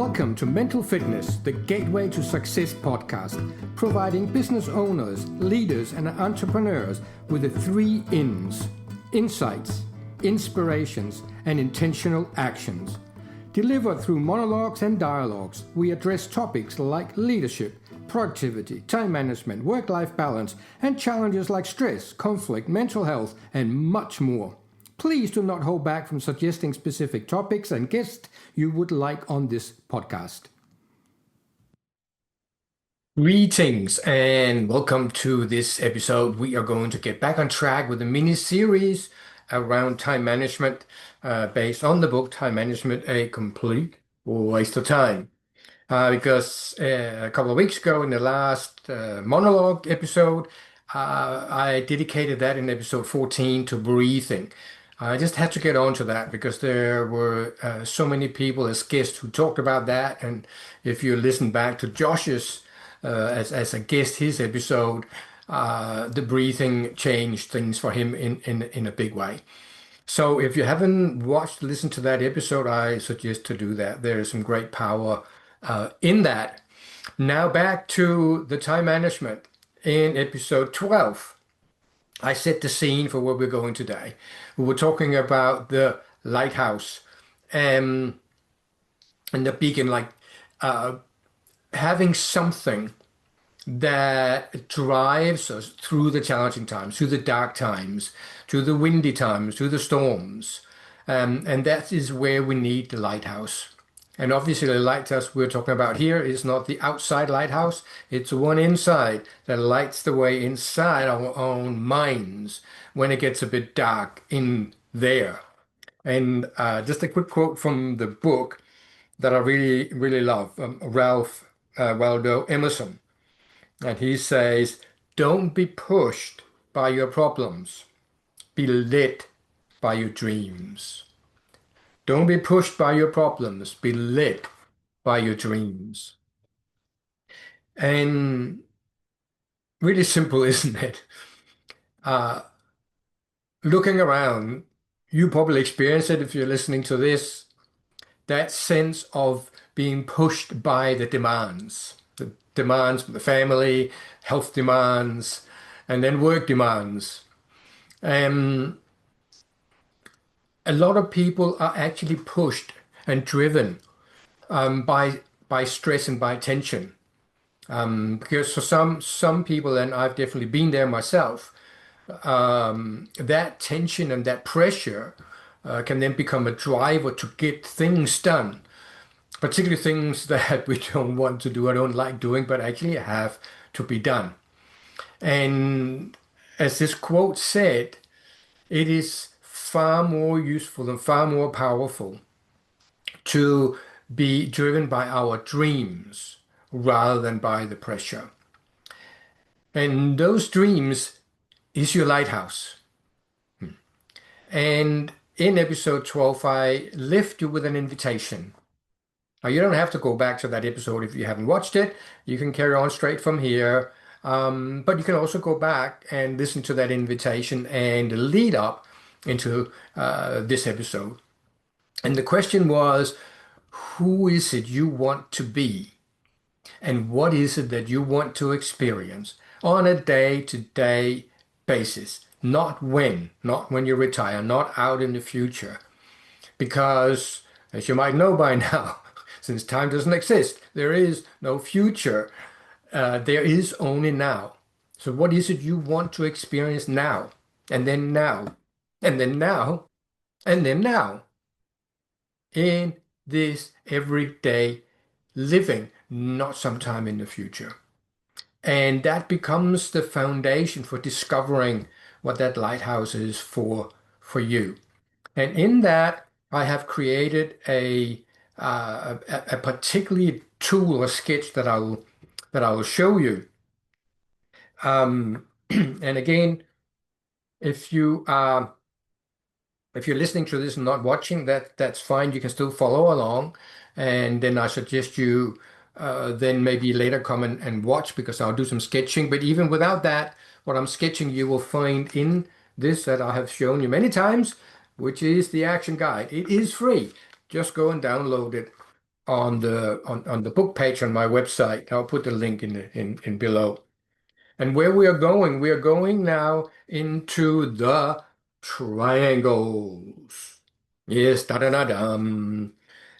Welcome to Mental Fitness, the Gateway to Success podcast, providing business owners, leaders, and entrepreneurs with the 3 INs: insights, inspirations, and intentional actions. Delivered through monologues and dialogues, we address topics like leadership, productivity, time management, work-life balance, and challenges like stress, conflict, mental health, and much more. Please do not hold back from suggesting specific topics and guests you would like on this podcast. Greetings and welcome to this episode. We are going to get back on track with a mini-series around time management based on the book Time Management, A Complete Waste of Time. Because a couple of weeks ago in the last monologue episode, I dedicated that in episode 14 to breathing. I just had to get on to that because there were so many people as guests who talked about that. And if you listen back to Josh's as a guest, his episode, the breathing changed things for him in a big way. So if you haven't listened to that episode, I suggest to do that. There is some great power in that. Now back to the time management. In episode 12, I set the scene for where we're going today. We were talking about the lighthouse and the beacon, like having something that drives us through the challenging times, through the dark times, through the windy times, through the storms. And that is where we need the lighthouse. And obviously the lighthouse we're talking about here is not the outside lighthouse. It's the one inside that lights the way inside our own minds when it gets a bit dark in there. And just a quick quote from the book that I really, really love, Ralph Waldo Emerson. And he says, "Don't be pushed by your problems. Be lit by your dreams." Don't be pushed by your problems. Be lit by your dreams. And really simple, isn't it? Looking around, you probably experience it if you're listening to this, that sense of being pushed by the demands from the family, health demands, and then work demands. A lot of people are actually pushed and driven by stress and by tension. Because for some people, and I've definitely been there myself, that tension and that pressure can then become a driver to get things done, particularly things that we don't want to do, I don't like doing, but actually have to be done. And as this quote said, it is far more useful and far more powerful to be driven by our dreams rather than by the pressure. And those dreams is your lighthouse. And in episode 12, I left you with an invitation. Now, you don't have to go back to that episode if you haven't watched it. You can carry on straight from here. But you can also go back and listen to that invitation and lead up into this episode. And the question was, who is it you want to be? And what is it that you want to experience on a day-to-day basis? Not when you retire, not out in the future. Because, as you might know by now, since time doesn't exist, there is no future. There is only now. So what is it you want to experience now? And then now? And then now, and then now, in this everyday living, not sometime in the future. And that becomes the foundation for discovering what that lighthouse is for you. And in that, I have created a particular tool or sketch that I will show you. And again, if you're listening to this and not watching, that's fine. You can still follow along. And then I suggest you then maybe later come and watch, because I'll do some sketching. But even without that, what I'm sketching you will find in this that I have shown you many times, which is the action guide. It is free. Just go and download it on the book page on my website. I'll put the link in below. And where we are going now into the triangles. Yes, da da da dum.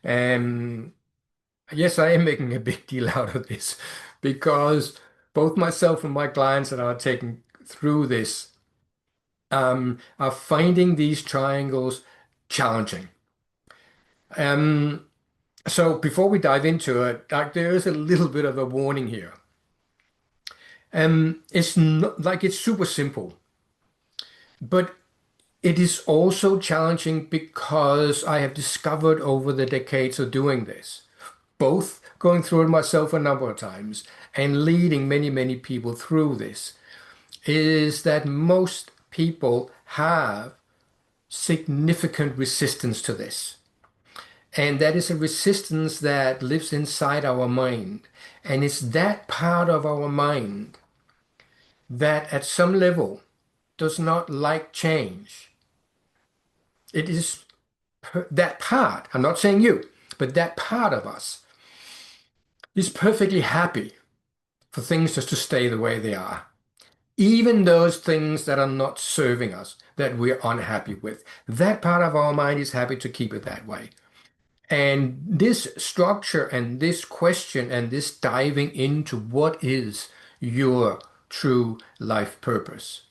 And yes, I am making a big deal out of this because both myself and my clients that are taking through this are finding these triangles challenging. Um, so before we dive into it, there is a little bit of a warning here. It's not like it's super simple, but it is also challenging because I have discovered over the decades of doing this, both going through it myself a number of times and leading many, many people through this, is that most people have significant resistance to this. And that is a resistance that lives inside our mind. And it's that part of our mind that at some level does not like change. It is that part, I'm not saying you, but that part of us is perfectly happy for things just to stay the way they are. Even those things that are not serving us, that we're unhappy with, that part of our mind is happy to keep it that way. And this structure and this question and this diving into what is your true life purpose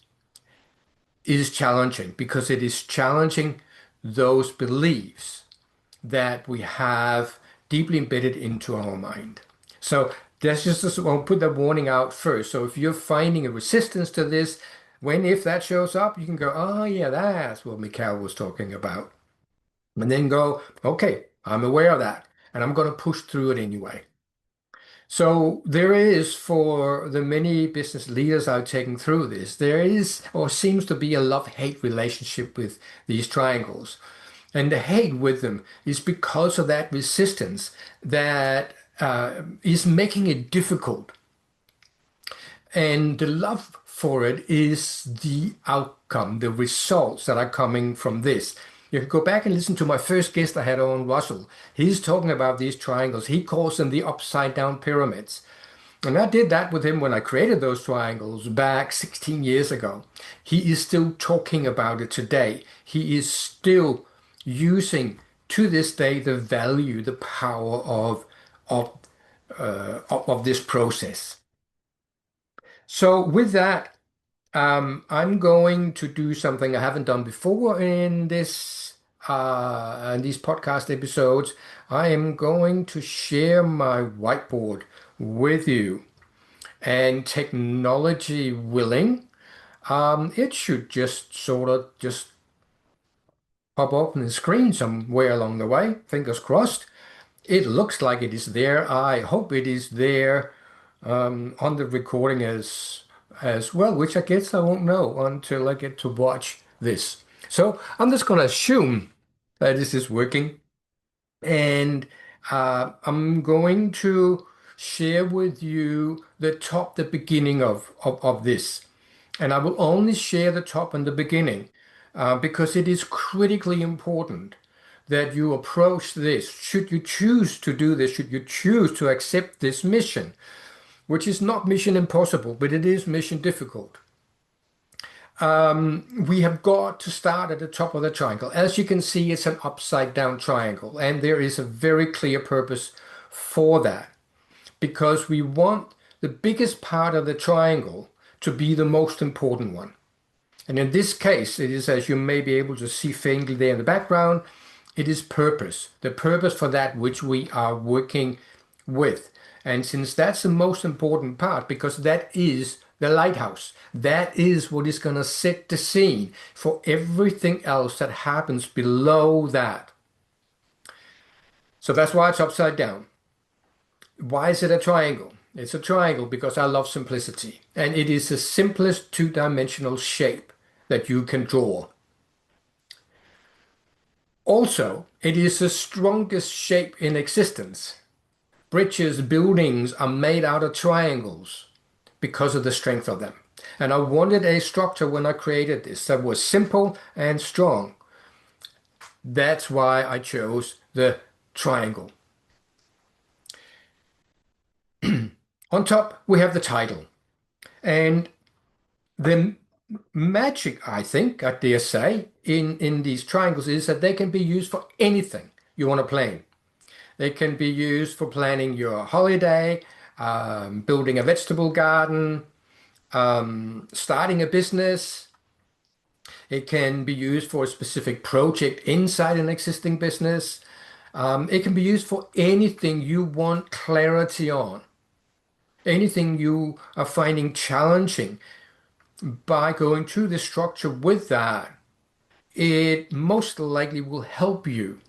is challenging because it is challenging those beliefs that we have deeply embedded into our mind. So that's just, I'll put that warning out first. So if you're finding a resistance to this, if that shows up, you can go, oh yeah, that's what Mikhail was talking about. And then go, okay, I'm aware of that, and I'm going to push through it anyway. So there is, for the many business leaders I've taken through this, there is or seems to be a love-hate relationship with these triangles. And the hate with them is because of that resistance that is making it difficult. And the love for it is the outcome, the results that are coming from this. You can go back and listen to my first guest I had on, Russell. He's talking about these triangles. He calls them the upside down pyramids. And I did that with him when I created those triangles back 16 years ago. He is still talking about it today. He is still using to this day the value, the power of this process. So with that, I'm going to do something I haven't done before in these podcast episodes. I am going to share my whiteboard with you, and technology willing, it should just sort of just pop up on the screen somewhere along the way. Fingers crossed. It looks like it is there. I hope it is there on the recording as well, which I guess I won't know until I get to watch this. So I'm just going to assume that this is working, and I'm going to share with you the beginning of this. And I will only share the top and the beginning because it is critically important that you approach this. Should you choose to do this, should you choose to accept this mission, which is not mission impossible, but it is mission difficult. We have got to start at the top of the triangle. As you can see, it's an upside down triangle, and there is a very clear purpose for that because we want the biggest part of the triangle to be the most important one. And in this case, it is, as you may be able to see faintly there in the background, it is purpose, the purpose for that which we are working with. And since that's the most important part, because that is the lighthouse, that is what is going to set the scene for everything else that happens below that. So that's why it's upside down. Why is it a triangle? It's a triangle because I love simplicity. And it is the simplest two-dimensional shape that you can draw. Also, it is the strongest shape in existence. Bridges, buildings are made out of triangles because of the strength of them. And I wanted a structure when I created this that was simple and strong. That's why I chose the triangle. On top, we have the title. And the magic, I think, I dare say, in these triangles is that they can be used for anything you want to plan. They can be used for planning your holiday, building a vegetable garden, starting a business. It can be used for a specific project inside an existing business. It can be used for anything you want clarity on, anything you are finding challenging. By going through the structure with that, it most likely will help you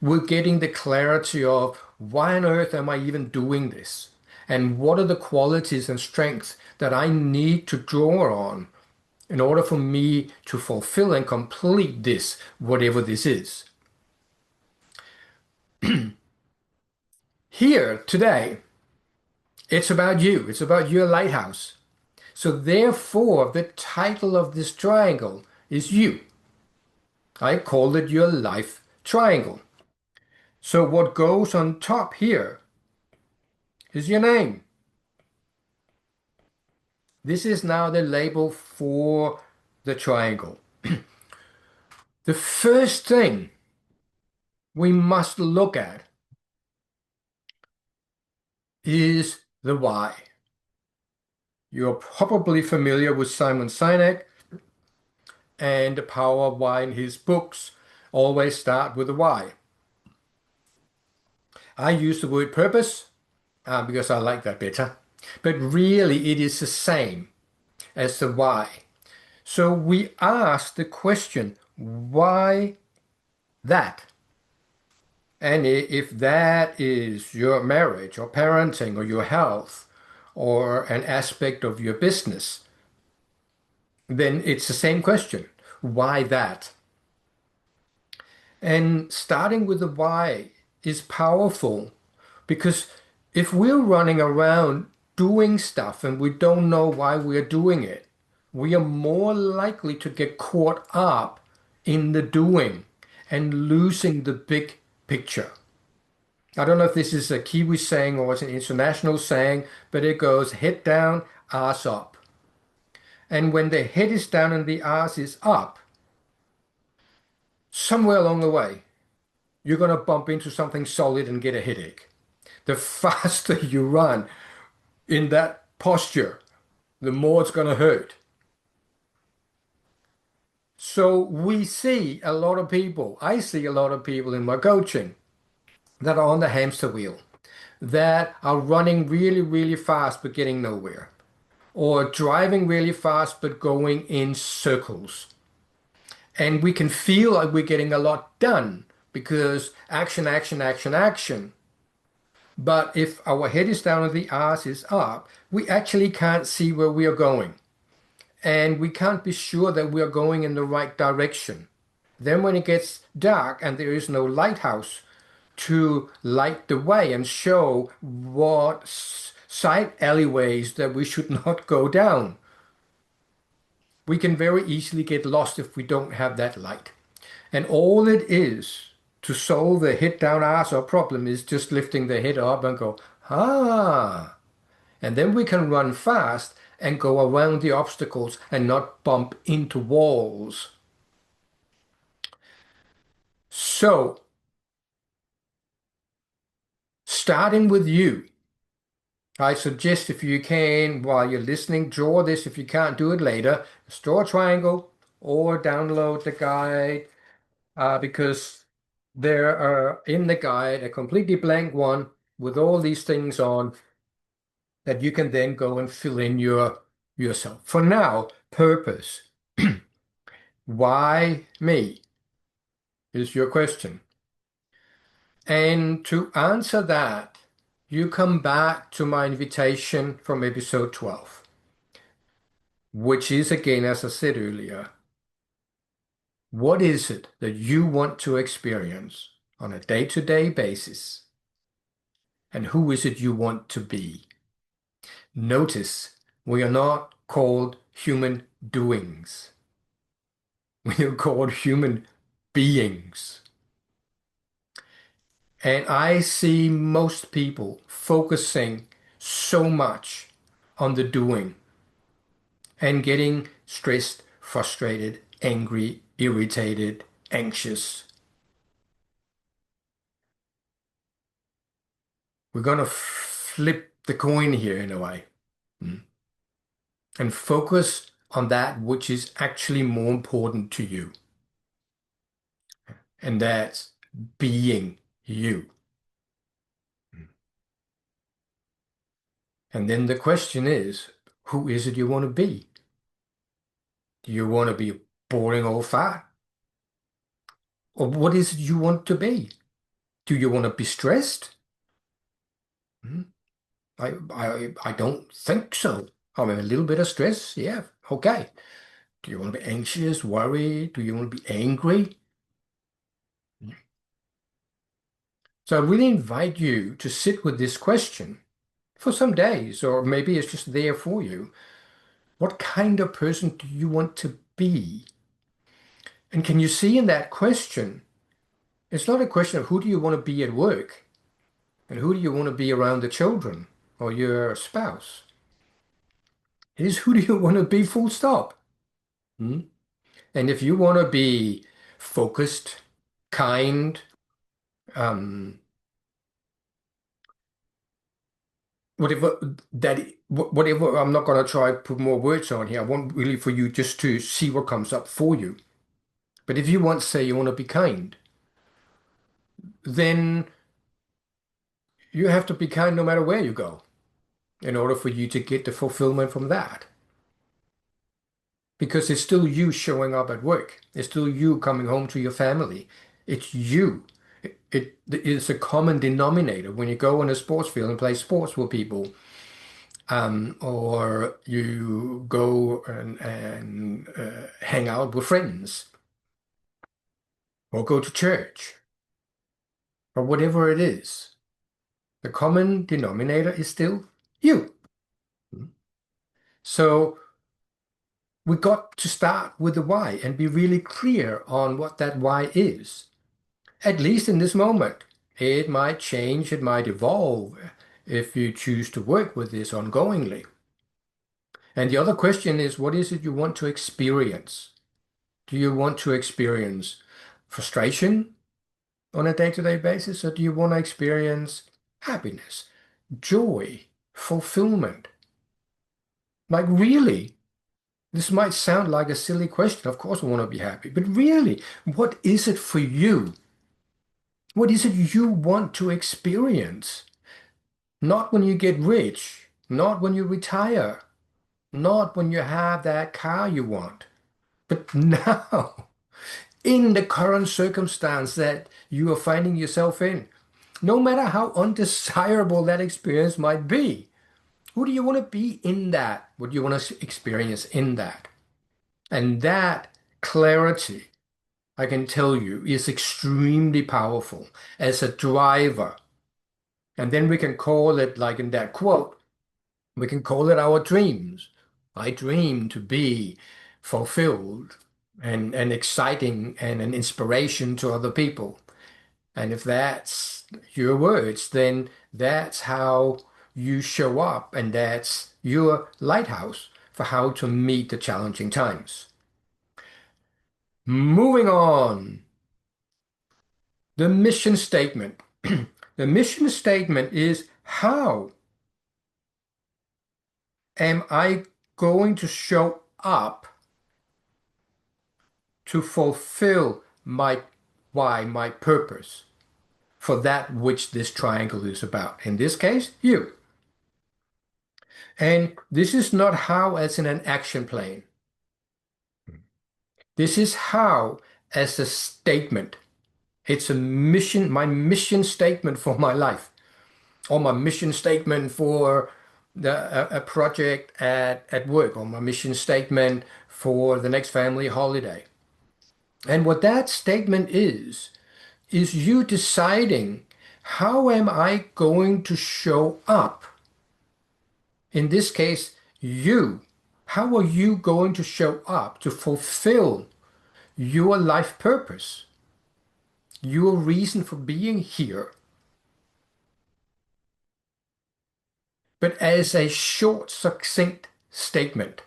with getting the clarity of why on earth am I even doing this? And what are the qualities and strengths that I need to draw on in order for me to fulfill and complete this, whatever this is. Here today, it's about you, it's about your lighthouse. So, therefore, the title of this triangle is you. I called it your life triangle. So, what goes on top here is your name. This is now the label for the triangle. The first thing we must look at is the why. You're probably familiar with Simon Sinek and the power of why in his books always start with a why. I use the word purpose because I like that better, but really it is the same as the why. So we ask the question, why that? And if that is your marriage or parenting or your health or an aspect of your business, then it's the same question. Why that? And starting with the why is powerful because if we're running around doing stuff and we don't know why we're doing it, we are more likely to get caught up in the doing and losing the big picture. I don't know if this is a Kiwi saying or it's an international saying, but it goes head down, ass up. And when the head is down and the ass is up, somewhere along the way, you're going to bump into something solid and get a headache. The faster you run in that posture, the more it's going to hurt. So we see a lot of people, I see a lot of people in my coaching that are on the hamster wheel, that are running really, really fast but getting nowhere, or driving really fast but going in circles. And we can feel like we're getting a lot done because action, action, action, action. But if our head is down and the ass is up, we actually can't see where we are going. And we can't be sure that we are going in the right direction. Then when it gets dark and there is no lighthouse to light the way and show what side alleyways that we should not go down, we can very easily get lost if we don't have that light. And all it is to solve the head down ass or problem is just lifting the head up and go, ah. And then we can run fast and go around the obstacles and not bump into walls. So, starting with you, I suggest if you can, while you're listening, draw this. If you can't do it later, just draw a triangle or download the guide because there are in the guide a completely blank one with all these things on that you can then go and fill in yourself. For now, purpose. Why me is your question. And to answer that, you come back to my invitation from episode 12, which is again, as I said earlier, what is it that you want to experience on a day-to-day basis? And who is it you want to be? Notice we are not called human doings. We are called human beings. And I see most people focusing so much on the doing and getting stressed, frustrated, angry, irritated, anxious. We're going to flip the coin here in a way, mm, and focus on that which is actually more important to you, and that's being you. And then the question is, who is it you want to be? Do you want to be boring old fat? Or what is it you want to be? Do you want to be stressed? Hmm, I don't think so. I mean, a little bit of stress, yeah, okay. Do you want to be anxious, worried? Do you want to be angry? So I really invite you to sit with this question for some days, or maybe it's just there for you. What kind of person do you want to be? And can you see in that question, it's not a question of who do you want to be at work and who do you want to be around the children or your spouse. It is who do you want to be full stop. Hmm? And if you want to be focused, kind, um, whatever whatever, I'm not going to try to put more words on here. I want really for you just to see what comes up for you. But if you want, say, you want to be kind, then you have to be kind no matter where you go in order for you to get the fulfillment from that. Because it's still you showing up at work. It's still you coming home to your family. It's you. It is a common denominator when you go on a sports field and play sports with people, or you go and hang out with friends, or go to church, or whatever it is. The common denominator is still you. So we got to start with the why and be really clear on what that why is. At least in this moment. It might change, it might evolve if you choose to work with this ongoingly. And the other question is, what is it you want to experience? Do you want to experience frustration on a day-to-day basis, or do you want to experience happiness, joy, fulfillment? Like, really? This might sound like a silly question. Of course, I want to be happy, but really, what is it for you? What is it you want to experience? Not when you get rich, not when you retire, not when you have that car you want, but now, in the current circumstance that you are finding yourself in, no matter how undesirable that experience might be. Who do you want to be in that? What do you want to experience in that? And that clarity, I can tell you, is extremely powerful as a driver. And then we can call it, like in that quote, we can call it our dreams. I dream to be fulfilled and exciting and an inspiration to other people. And if that's your words, then that's how you show up, and that's your lighthouse for how to meet the challenging times. Moving on, the mission statement. The mission statement is, how am I going to show up to fulfill my why, my purpose for that which this triangle is about? In this case, you. And this is not how as in an action plan. This is how as a statement. It's a mission, my mission statement for my life, or my mission statement for a project at work, or my mission statement for the next family holiday. And what that statement is you deciding, how am I going to show up? In this case, you. How are you going to show up to fulfill your life purpose, your reason for being here? but as a short, succinct statement.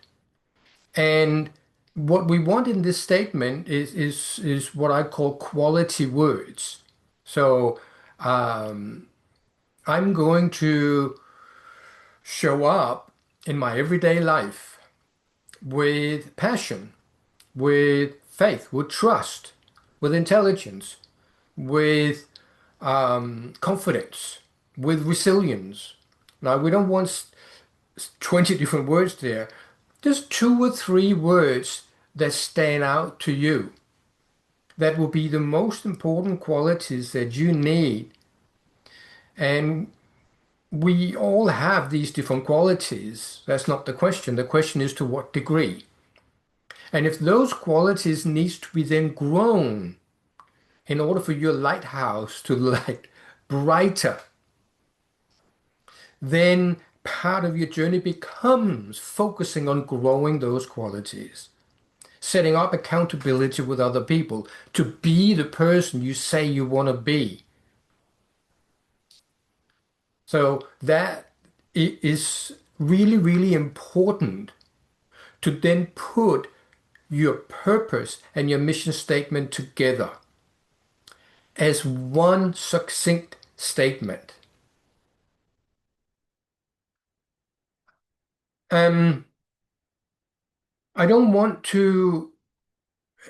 And what we want in this statement is what I call quality words. So I'm going to show up in my everyday life with passion, with faith, with trust, with intelligence, with confidence, with resilience. Now, we don't want 20 different words there. Just two or three words that stand out to you. That will be the most important qualities that you need. And we all have these different qualities. That's not the question. The question is to what degree. And if those qualities needs to be then grown in order for your lighthouse to light brighter, then part of your journey becomes focusing on growing those qualities, setting up accountability with other people to be the person you say you want to be. So that is really, really important to then put your purpose and your mission statement together as one succinct statement. Um, I don't want to,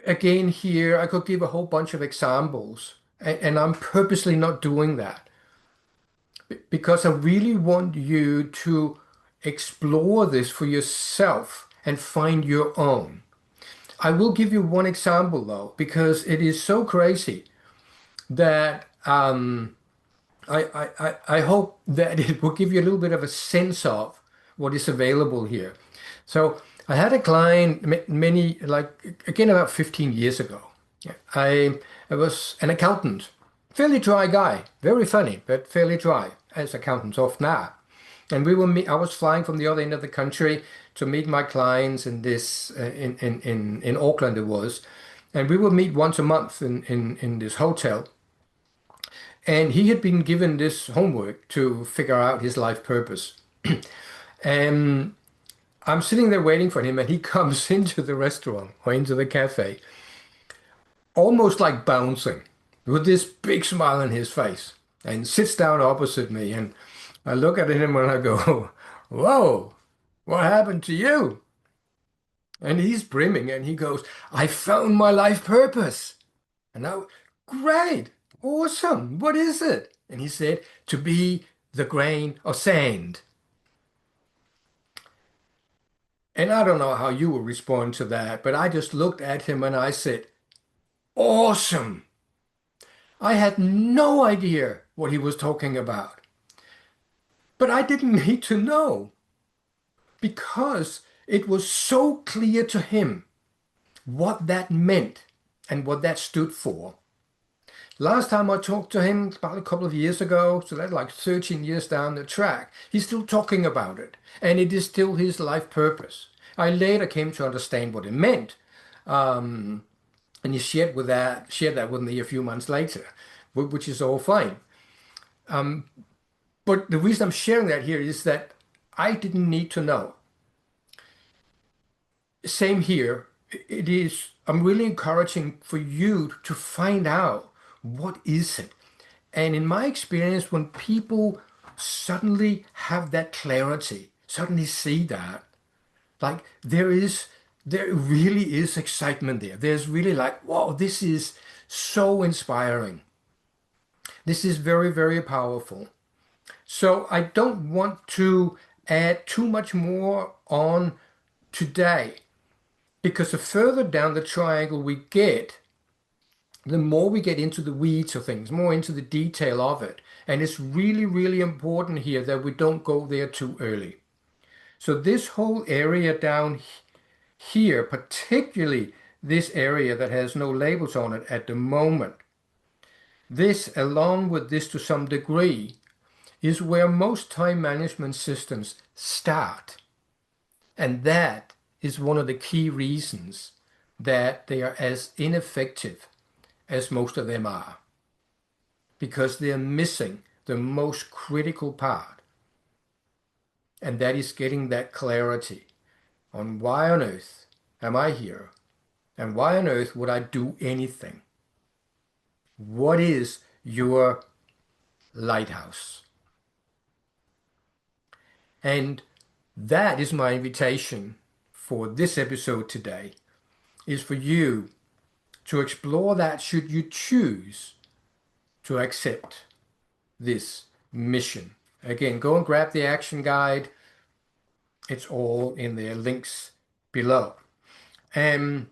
again, here, I could give a whole bunch of examples, and I'm purposely not doing that because I really want you to explore this for yourself and find your own. I will give you one example though, because it is so crazy that I hope that it will give you a little bit of a sense of what is available here. So I had a client many, like again, about 15 years ago. Yeah. I was an accountant, fairly dry guy, very funny, but fairly dry, as accountants often are. And I was flying from the other end of the country to meet my clients in this in Auckland it was, and we would meet once a month in this hotel. And he had been given this homework to figure out his life purpose. And I'm sitting there waiting for him, and he comes into the restaurant or into the cafe, almost like bouncing, with this big smile on his face, and sits down opposite me. And I look at him and I go, "Whoa, what happened to you?" And he's brimming, and he goes, "I found my life purpose." And I, great, awesome. What is it? And he said, to be the grain of sand. And I don't know how you will respond to that, but I just looked at him and I said, awesome. I had no idea what he was talking about, but I didn't need to know because it was so clear to him what that meant and what that stood for. Last time I talked to him, about a couple of years ago, so that's like 13 years down the track, he's still talking about it, and it is still his life purpose. I later came to understand what it meant, and he shared that with me a few months later, which is all fine. But the reason I'm sharing that here is that I didn't need to know. Same here. I'm really encouraging for you to find out what is it. And in my experience, when people suddenly have that clarity, suddenly see that, like there really is excitement there. There's really like, wow, this is so inspiring. This is very, very powerful. So I don't want to add too much more on today because the further down the triangle we get, the more we get into the weeds of things, more into the detail of it. And it's really, really important here that we don't go there too early. So this whole area down here, particularly this area that has no labels on it at the moment, this, along with this to some degree, is where most time management systems start. And that is one of the key reasons that they are as ineffective as most of them are, because they're missing the most critical part. and that is getting that clarity on why on earth am I here, and why on earth would I do anything? What is your lighthouse? And that is my invitation for this episode today, is for you to explore that should you choose to accept this mission. Again, go and grab the action guide. It's all in the links below. And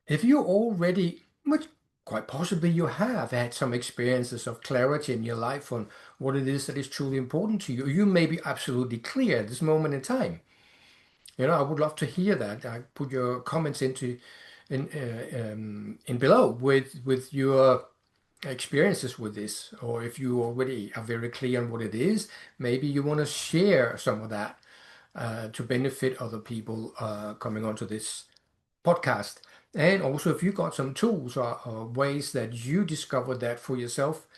if you already, which quite possibly you have had some experiences of clarity in your life on what it is that is truly important to you, you may be absolutely clear at this moment in time. I would love to hear that. I put your comments in below with your experiences with this, or if you already are very clear on what it is, maybe you want to share some of that to benefit other people coming onto this podcast. And also, if you got some tools or ways that you discovered that for yourself,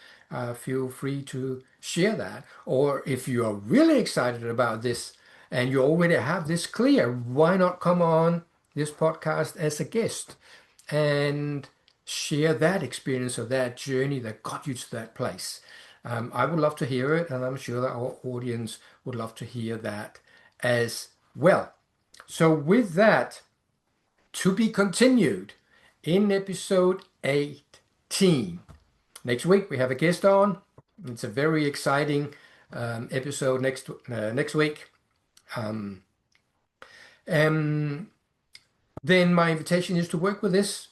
feel free to share that. Or if you are really excited about this and you already have this clear, why not come on this podcast as a guest and share that experience or that journey that got you to that place? I would love to hear it, and I'm sure that our audience would love to hear that as well. So with that, to be continued in episode 18. Next week we have a guest on. It's a very exciting episode next week. And then my invitation is to work with this.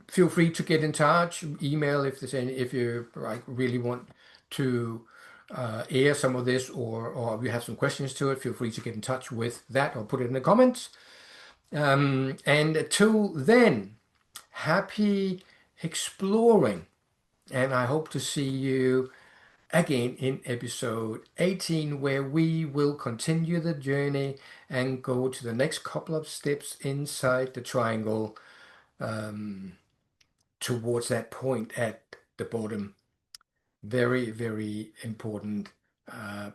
Feel free to get in touch, email if you really want to air some of this, or you have some questions to it. Feel free to get in touch with that or put it in the comments. And till then, happy exploring, and I hope to see you again in episode 18, where we will continue the journey and go to the next couple of steps inside the triangle towards that point at the bottom. Very, very important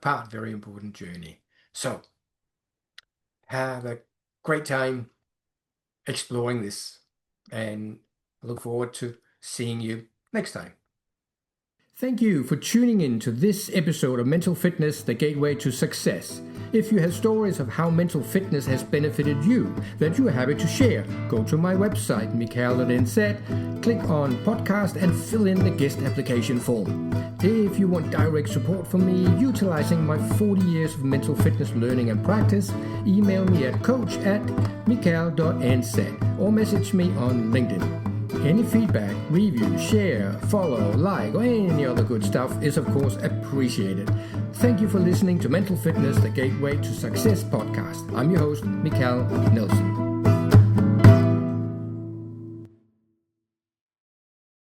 part, very important journey. So have a great time exploring this, and I look forward to seeing you next time. Thank you for tuning in to this episode of Mental Fitness, the Gateway to Success. If you have stories of how mental fitness has benefited you that you are happy to share, go to my website, mikael.nz, click on podcast and fill in the guest application form. If you want direct support from me utilizing my 40 years of mental fitness learning and practice, email me at coach@mikael.nz or message me on LinkedIn. Any feedback, review, share, follow, like, or any other good stuff is of course appreciated. Thank you for listening to Mental Fitness, the Gateway to Success podcast. I'm your host, Mikael Nelson.